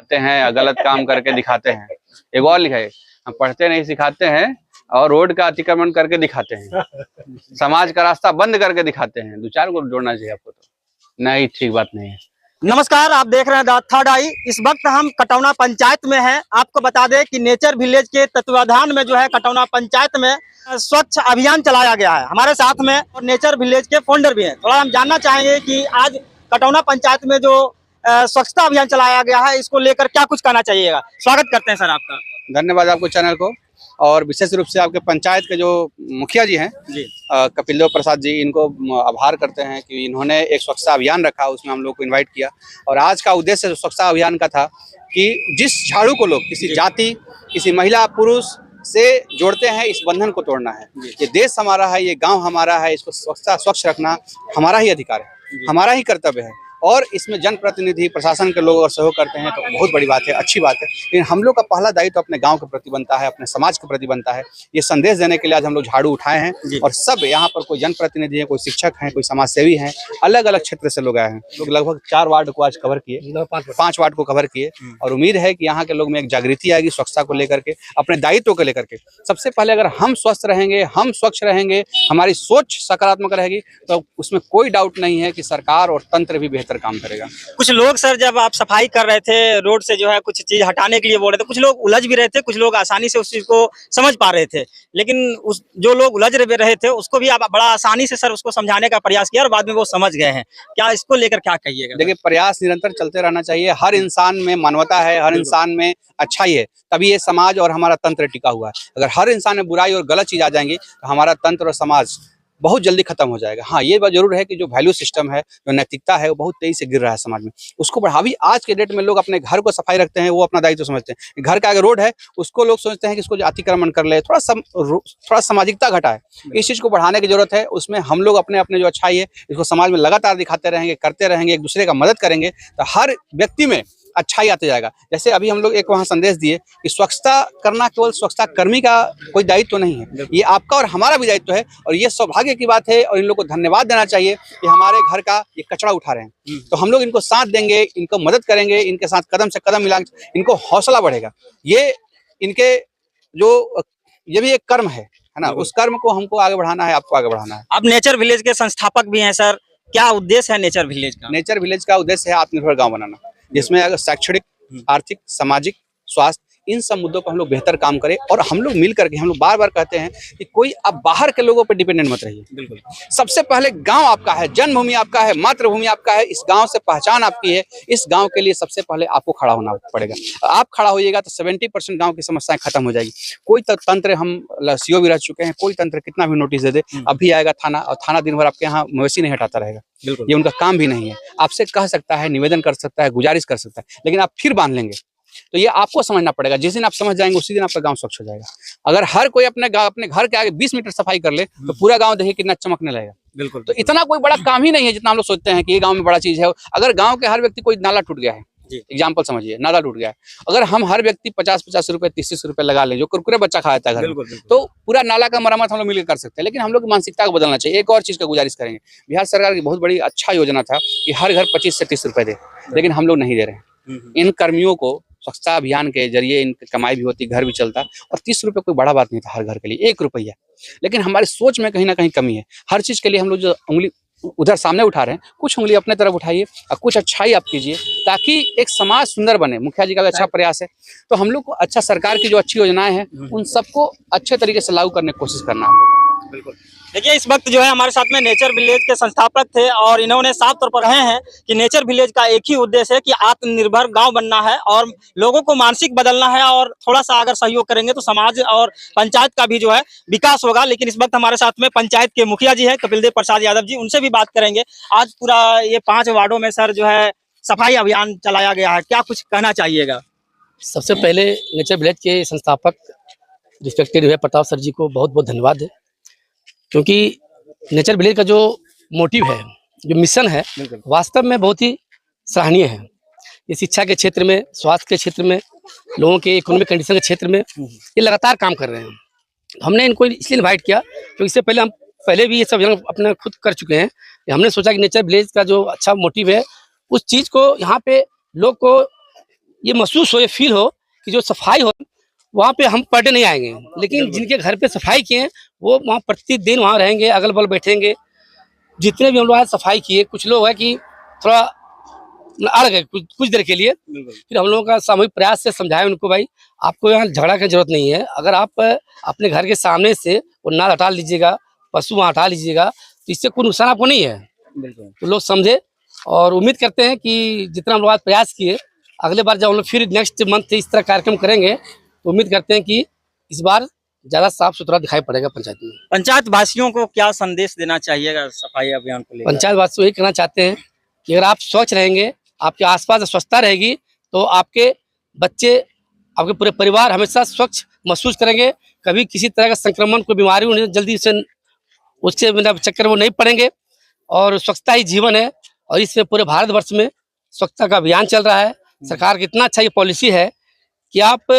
आते हैं, गलत काम करके दिखाते हैं। एक और लिखा है, हम पढ़ते नहीं सिखाते हैं और रोड का अतिक्रमण करके दिखाते हैं, समाज का रास्ता बंद करके दिखाते हैं। 2-4 को जोड़ना चाहिए आपको, तो नहीं, ठीक बात नहीं है। नमस्कार, आप देख रहे हैं द थर्ड आई। इस वक्त हम कटौना पंचायत में हैं। आपको बता दें कि नेचर विलेज के तत्वाधान में जो है कटौना पंचायत में स्वच्छ अभियान चलाया गया है। हमारे साथ में और नेचर विलेज के फाउंडर भी हैं। थोड़ा हम जानना चाहेंगे कि आज कटौना पंचायत में जो स्वच्छता अभियान चलाया गया है, इसको लेकर क्या कुछ कहना चाहिएगा। स्वागत करते हैं सर आपका। धन्यवाद आपको चैनल को, और विशेष रूप से आपके पंचायत के जो मुखिया जी हैं जी, कपिल देव प्रसाद जी, इनको आभार करते हैं कि इन्होंने एक स्वच्छता अभियान रखा, उसमें हम लोग को इनवाइट किया। और आज का उद्देश्य स्वच्छता अभियान का था कि जिस झाड़ू को लोग किसी जाति, किसी महिला पुरुष से जोड़ते हैं, इस बंधन को तोड़ना है। ये देश हमारा है, ये गांव हमारा है, इसको स्वच्छ रखना हमारा ही अधिकार है, हमारा ही कर्तव्य है। और इसमें जनप्रतिनिधि, प्रशासन के लोग अगर सहयोग करते हैं तो बहुत बड़ी बात है, अच्छी बात है। लेकिन हम लोग का पहला दायित्व अपने गांव के प्रति बनता है, अपने समाज के प्रति बनता है। ये संदेश देने के लिए आज हम लोग झाड़ू उठाए हैं। और सब यहाँ पर कोई जनप्रतिनिधि है, कोई शिक्षक हैं, कोई समाज सेवी हैं, अलग अलग क्षेत्र से लोग आए हैं। लोग लगभग 4 वार्ड को आज कवर किए, 5 वार्ड को कवर किए। और उम्मीद है कि यहाँ के लोग में एक जागृति आएगी स्वच्छता को लेकर के, अपने दायित्व को लेकर के। सबसे पहले अगर हम स्वस्थ रहेंगे, हम स्वच्छ रहेंगे, हमारी सोच सकारात्मक रहेगी, तो उसमें कोई डाउट नहीं है कि सरकार और तंत्र भी बेहतर काम करेगा। कुछ लोग सर, जब आप सफाई कर रहे थे रोड से, जो है कुछ चीज हटाने के लिए बोल रहे थे, कुछ लोग उलझ भी रहे थे, कुछ लोग आसानी से उस चीज को समझ पा रहे थे। लेकिन उस जो लोग उलझ रहे थे उसको भी आप बड़ा आसानी से सर उसको समझाने का प्रयास किया और बाद में वो समझ गए हैं। क्या इसको लेकर क्या कहिएगा? देखिए, प्रयास निरंतर चलते रहना चाहिए। हर इंसान में मानवता है, हर इंसान में अच्छाई है, तभी ये समाज और हमारा तंत्र टिका हुआ है। अगर हर इंसान में बुराई और गलत चीज आ जाएंगी तो हमारा तंत्र और समाज बहुत जल्दी खत्म हो जाएगा। हाँ, ये बात जरूर है कि जो वैल्यू सिस्टम है, जो नैतिकता है, वो बहुत तेजी से गिर रहा है समाज में। उसको बढ़ावी आज के डेट में लोग अपने घर को सफाई रखते हैं, वो अपना दायित्व समझते हैं। घर का अगर रोड है, उसको लोग सोचते हैं कि इसको अतिक्रमण कर ले, थोड़ा सामाजिकता घटाए। इस चीज को बढ़ाने की जरूरत है। उसमें हम लोग अपने अपने जो अच्छाई है, इसको समाज में लगातार दिखाते रहेंगे, करते रहेंगे, एक दूसरे का मदद करेंगे, तो हर व्यक्ति में अच्छाई आते जाएगा। जैसे अभी हम लोग एक वहाँ संदेश दिए कि स्वच्छता करना केवल स्वच्छता कर्मी का कोई दायित्व नहीं है, ये आपका और हमारा भी दायित्व है। और ये सौभाग्य की बात है, और इन लोगों को धन्यवाद देना चाहिए कि हमारे घर का ये कचरा उठा रहे हैं। तो हम लोग इनको साथ देंगे, इनको मदद करेंगे, इनके साथ कदम से कदम मिलाएंगे, इनको हौसला बढ़ेगा। ये इनके जो ये भी एक कर्म है ना, उस कर्म को हमको आगे बढ़ाना है, आपको आगे बढ़ाना है। आप नेचर विलेज के संस्थापक भी हैं सर, क्या उद्देश्य है नेचर विलेज का? नेचर विलेज का उद्देश्य है आत्मनिर्भर गांव बनाना, जिसमें अगर शैक्षणिक, आर्थिक, सामाजिक, स्वास्थ्य, इन सब मुद्दों पर हम लोग बेहतर काम करें। और हम लोग मिल करके, हम लोग बार बार कहते हैं कि कोई अब बाहर के लोगों पर डिपेंडेंट मत रहिए। बिल्कुल, सबसे पहले गांव आपका है, जन्मभूमि आपका है, मातृभूमि आपका है, इस गांव से पहचान आपकी है। इस गांव के लिए सबसे पहले आपको खड़ा होना पड़ेगा। आप खड़ा होइएगा तो 70% गांव की समस्याएं खत्म हो जाएगी। कोई तंत्र, हम सीओ भी रह चुके हैं, कोई तंत्र कितना भी नोटिस दे दे, अभी आएगा थाना, और थाना दिन भर आपके यहाँ मवेशी नहीं हटाता रहेगा। ये उनका काम भी नहीं है। आपसे कह सकता है, निवेदन कर सकता है, गुजारिश कर सकता है, लेकिन आप फिर बांध लेंगे। तो ये आपको समझना पड़ेगा। जिस दिन आप समझ जाएंगे, उसी दिन आपका गांव स्वच्छ हो जाएगा। अगर हर कोई अपने घर के आगे 20 मीटर सफाई कर ले, तो पूरा गांव देखिए कितना चमकने लगेगा। बिल्कुल, तो इतना कोई बड़ा काम ही नहीं है जितना हम लोग सोचते हैं कि ये गांव में बड़ा चीज है। अगर गांव के हर व्यक्ति, कोई नाला टूट गया है, एग्जाम्पल समझिए, नाला टूट गया है, अगर हम हर व्यक्ति 50-50 रुपए, 30-30 रुपए लगा ले, जो कुरकुरे बच्चा खाता है घर में, तो पूरा नाला का मरम्मत हम लोग मिलकर कर सकते हैं। लेकिन हम लोग की मानसिकता को बदलना चाहिए। एक और चीज का गुजारिश करेंगे, बिहार सरकार की बहुत बड़ी अच्छा योजना था कि हर घर 25 से 30 रुपए दे, लेकिन हम लोग नहीं दे रहे हैं। इन कर्मियों को स्वच्छता अभियान के जरिए इनकी कमाई भी होती, घर भी चलता। और 30 रुपए कोई बड़ा बात नहीं था हर घर के लिए, 1 रुपया। लेकिन हमारी सोच में कहीं ना कहीं कमी है। हर चीज के लिए हम लोग जो उंगली उधर सामने उठा रहे हैं, कुछ उंगली अपने तरफ उठाइए और कुछ अच्छाई आप कीजिए, ताकि एक समाज सुंदर बने। मुखिया जी का भी अच्छा प्रयास है। तो हम लोग को अच्छा, सरकार की जो अच्छी योजनाएं हैं, उन सबको अच्छे तरीके से लागू करने की कोशिश करना हम लोग। बिल्कुल। देखिए, इस वक्त जो है हमारे साथ में नेचर विलेज के संस्थापक थे, और इन्होंने साफ तौर पर कहे हैं कि नेचर विलेज का एक ही उद्देश्य है कि आत्मनिर्भर गांव बनना है और लोगों को मानसिक बदलना है। और थोड़ा सा अगर सहयोग करेंगे तो समाज और पंचायत का भी जो है विकास होगा। लेकिन इस वक्त हमारे साथ में पंचायत के मुखिया जी है, कपिल देव प्रसाद यादव जी, उनसे भी बात करेंगे। आज पूरा ये 5 वार्डों में सर जो है सफाई अभियान चलाया गया है, क्या कुछ कहना चाहिएगा? सबसे पहले नेचर विलेज के संस्थापक रिस्पेक्टेड प्रताप सर जी को बहुत बहुत धन्यवाद है, क्योंकि नेचर विलेज का जो मोटिव है, जो मिशन है, वास्तव में बहुत ही सराहनीय है। ये शिक्षा के क्षेत्र में, स्वास्थ्य के क्षेत्र में, लोगों के इकोनॉमिक कंडीशन के क्षेत्र में ये लगातार काम कर रहे हैं। हमने इनको इसलिए इन्वाइट किया क्योंकि इससे पहले हम भी ये सब अपने खुद कर चुके हैं। हमने सोचा कि नेचर विलेज का जो अच्छा मोटिव है, उस चीज़ को यहाँ पे लोग को ये महसूस हो, ये फील हो कि जो सफाई हो वहाँ पे हम पर डे नहीं आएंगे, लेकिन जिनके घर पे सफाई किए हैं वो वहाँ प्रतिदिन वहाँ रहेंगे, अगल बगल बैठेंगे। जितने भी हम लोग आज सफाई किए, कुछ लोग है कि थोड़ा अड़ गए कुछ देर के लिए, फिर हम लोगों का सामूहिक प्रयास से समझाया उनको, भाई आपको यहाँ झगड़ा की जरूरत नहीं है। अगर आप अपने घर के सामने से वो नाल हटा लीजिएगा, पशु वहाँ हटा लीजिएगा, तो इससे कोई नुकसान आपको नहीं है। तो लोग समझे और उम्मीद करते हैं कि जितना हम लोग आज प्रयास किए, अगले बार जब हम लोग फिर नेक्स्ट मंथ इस तरह कार्यक्रम करेंगे तो उम्मीद करते हैं कि इस बार ज्यादा साफ सुथरा दिखाई पड़ेगा पंचायत में। पंचायत वासियों को क्या संदेश देना चाहिएगा सफाई अभियान को लेकर? पंचायत वासियों यही कहना चाहते हैं कि अगर आप स्वच्छ रहेंगे, आपके आसपास स्वच्छता रहेगी, तो आपके बच्चे, आपके पूरे परिवार हमेशा स्वच्छ महसूस करेंगे। कभी किसी तरह का संक्रमण, कोई बीमारी उन्हें जल्दी से उससे चक्कर वो नहीं पड़ेंगे। और स्वच्छता ही जीवन है, और इसमें पूरे भारतवर्ष में स्वच्छता का अभियान चल रहा है। सरकार की इतना अच्छा ये पॉलिसी है कि आप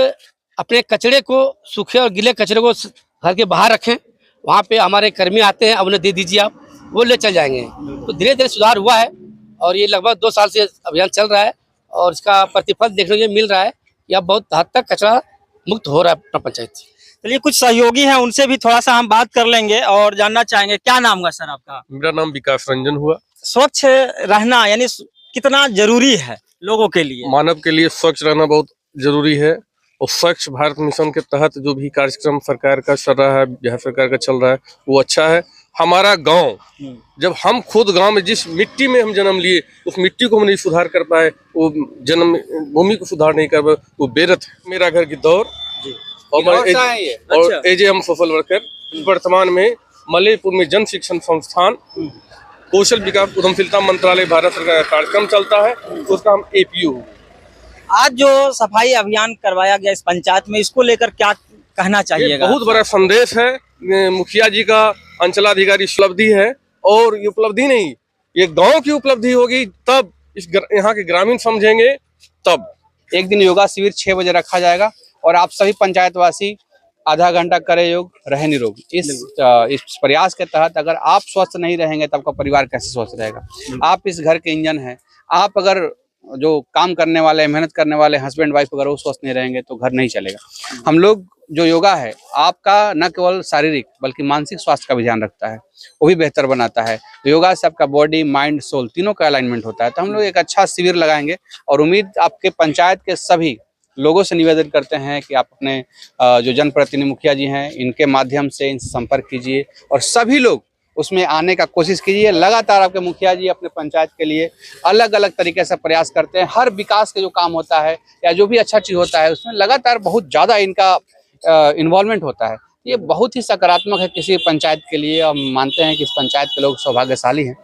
अपने कचरे को, सूखे और गीले कचरे को घर के बाहर रखें। वहाँ पे हमारे कर्मी आते हैं, अब उन्हें दे दीजिए, आप वो ले चल जाएंगे। तो धीरे धीरे सुधार हुआ है और ये लगभग 2 साल से अभियान चल रहा है और इसका प्रतिफल देखने को मिल रहा है कि अब बहुत हद तक कचरा मुक्त हो रहा है अपना पंचायत। चलिए, कुछ सहयोगी हैं, उनसे भी थोड़ा सा हम बात कर लेंगे और जानना चाहेंगे। क्या नाम हुआ सर आपका? मेरा नाम विकास रंजन हुआ। स्वच्छ रहना यानी कितना जरूरी है लोगों के लिए? मानव के लिए स्वच्छ रहना बहुत जरूरी है, और स्वच्छ भारत मिशन के तहत जो भी कार्यक्रम सरकार का चल रहा है, बिहार सरकार का चल रहा है, वो अच्छा है। हमारा गांव, जब हम खुद गांव में जिस मिट्टी में हम जन्म लिए, उस मिट्टी को हम नहीं सुधार कर पाए, वो जन्म भूमि को सुधार नहीं कर पाए, वो बेरत है। मेरा घर गिद्धौर और एजे हम सोशल वर्कर वर्तमान में मलेपुर में जन शिक्षण संस्थान कौशल विकास उद्यमशीलता मंत्रालय भारत सरकार का कार्यक्रम चलता है, उसका हम APO। आज जो सफाई अभियान करवाया गया इस पंचायत में, इसको लेकर क्या कहना चाहिएगा? बहुत बड़ा संदेश है। मुखिया जी का अंचलाधिकारी उपलब्धि है, और ये उपलब्धि नहीं, ये गांव की उपलब्धि होगी, तब इस यहाँ के ग्रामीण समझेंगे। तब एक दिन योगा शिविर 6 बजे रखा जाएगा और आप सभी पंचायतवासी आधा घंटा करें योग, रहे निरोग। इस प्रयास के तहत अगर आप स्वस्थ नहीं रहेंगे तो आपका परिवार कैसे स्वस्थ रहेगा? आप इस घर के इंजन हैं। आप अगर जो काम करने वाले, मेहनत करने वाले हस्बैंड वाइफ अगर वो स्वस्थ नहीं रहेंगे तो घर नहीं चलेगा। हम लोग जो योगा है आपका न केवल शारीरिक बल्कि मानसिक स्वास्थ्य का भी ध्यान रखता है, वो भी बेहतर बनाता है। तो योगा से आपका बॉडी, माइंड, सोल तीनों का अलाइनमेंट होता है। तो हम लोग एक अच्छा शिविर लगाएंगे और उम्मीद आपके पंचायत के सभी लोगों से निवेदन करते हैं कि आप अपने जो जनप्रतिनिधि मुखिया जी हैं, इनके माध्यम से इनसे संपर्क कीजिए और सभी लोग उसमें आने का कोशिश कीजिए। लगातार आपके मुखिया जी अपने पंचायत के लिए अलग अलग तरीके से प्रयास करते हैं। हर विकास के जो काम होता है या जो भी अच्छा चीज़ होता है उसमें लगातार बहुत ज़्यादा इनका इन्वॉल्वमेंट होता है। ये बहुत ही सकारात्मक है किसी पंचायत के लिए। हम मानते हैं कि इस पंचायत के लोग सौभाग्यशाली हैं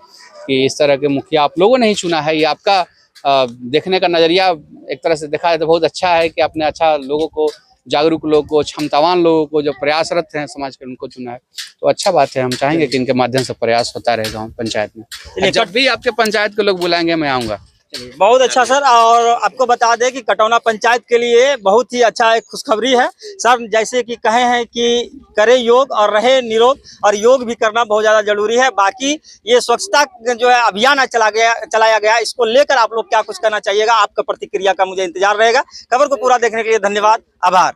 कि इस तरह के मुखिया आप लोगों ने ही चुना है। ये आपका देखने का नज़रिया एक तरह से देखा जाए तो बहुत अच्छा है कि आपने अच्छा लोगों को, जागरूक लोगों को, क्षमतावान लोगों को जो प्रयासरत हैं समाज के, उनको चुना है। तो अच्छा बात है। हम चाहेंगे कि इनके माध्यम से प्रयास होता रहेगा पंचायत में। जब भी आपके पंचायत के लोग बुलाएंगे मैं आऊँगा। बहुत अच्छा सर। और आपको बता दें कि कटौना पंचायत के लिए बहुत ही अच्छा एक खुशखबरी है सर। जैसे कि कहे हैं कि करें योग और रहे निरोग, और योग भी करना बहुत ज़्यादा जरूरी है। बाकी ये स्वच्छता जो है अभियान चलाया गया, इसको लेकर आप लोग क्या कुछ करना चाहिएगा, आपका प्रतिक्रिया का मुझे इंतजार रहेगा। खबर को पूरा देखने के लिए धन्यवाद, आभार।